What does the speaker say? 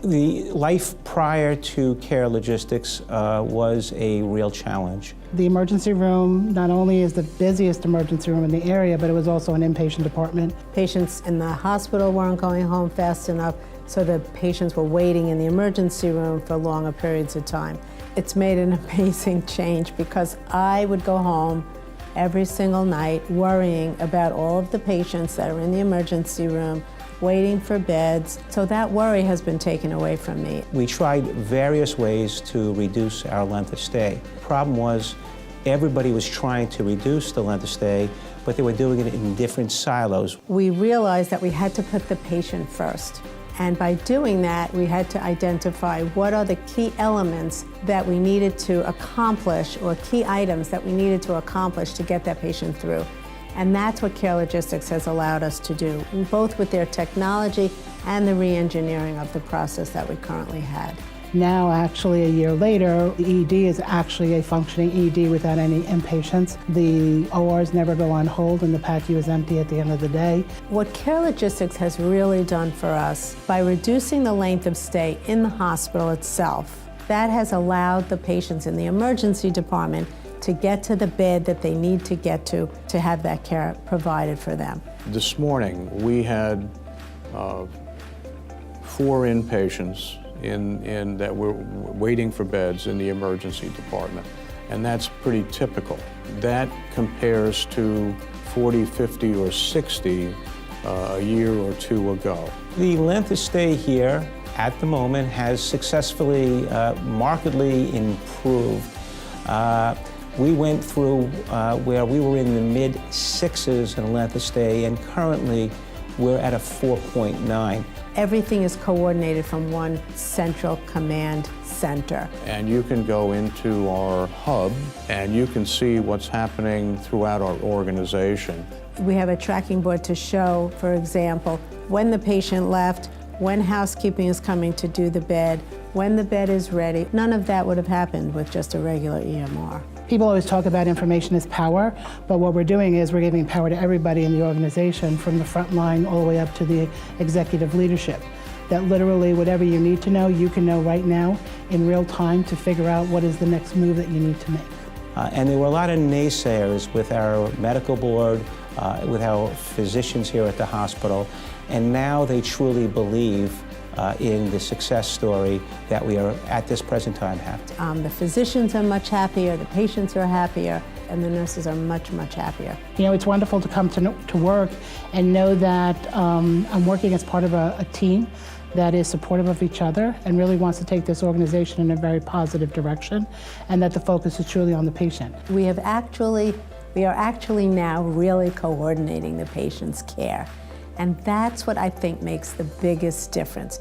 The life prior to Care Logistics was a real challenge. The emergency room not only is the busiest emergency room in the area, but it was also an inpatient department. Patients in the hospital weren't going home fast enough, so the patients were waiting in the emergency room for longer periods of time. It's made an amazing change because I would go home every single night worrying about all of the patients that are in the emergency room, waiting for beds. So that worry has been taken away from me. We tried various ways to reduce our length of stay. The problem was everybody was trying to reduce the length of stay, but they were doing it in different silos. We realized that we had to put the patient first. And by doing that, we had to identify what are the key elements that we needed to accomplish, or key items that we needed to accomplish to get that patient through. And that's what Care Logistics has allowed us to do, both with their technology and the re-engineering of the process that we currently had. Now, actually, a year later, the ED is actually a functioning ED without any inpatients. The ORs never go on hold and the PACU is empty at the end of the day. What Care Logistics has really done for us, by reducing the length of stay in the hospital itself, that has allowed the patients in the emergency department to get to the bed that they need to get to have that care provided for them. This morning, we had 4 inpatients that were waiting for beds in the emergency department, and that's pretty typical. That compares to 40, 50, or 60 a year or two ago. The length of stay here at the moment has successfully, markedly improved. We went through where we were in the mid-6s in length of stay, and currently we're at a 4.9. Everything is coordinated from one central command center. And you can go into our hub and you can see what's happening throughout our organization. We have a tracking board to show, for example, when the patient left, when housekeeping is coming to do the bed, when the bed is ready. None of that would have happened with just a regular EMR. People always talk about information as power, but what we're doing is we're giving power to everybody in the organization, from the front line all the way up to the executive leadership. That literally whatever you need to know, you can know right now in real time to figure out what is the next move that you need to make. And there were a lot of naysayers with our medical board, with our physicians here at the hospital, and now they truly believe in the success story that we are at this present time have. The physicians are much happier, the patients are happier, and the nurses are much, much happier. You know, it's wonderful to come to work and know that I'm working as part of a team that is supportive of each other and really wants to take this organization in a very positive direction, and that the focus is truly on the patient. We are actually now really coordinating the patient's care. And that's what I think makes the biggest difference.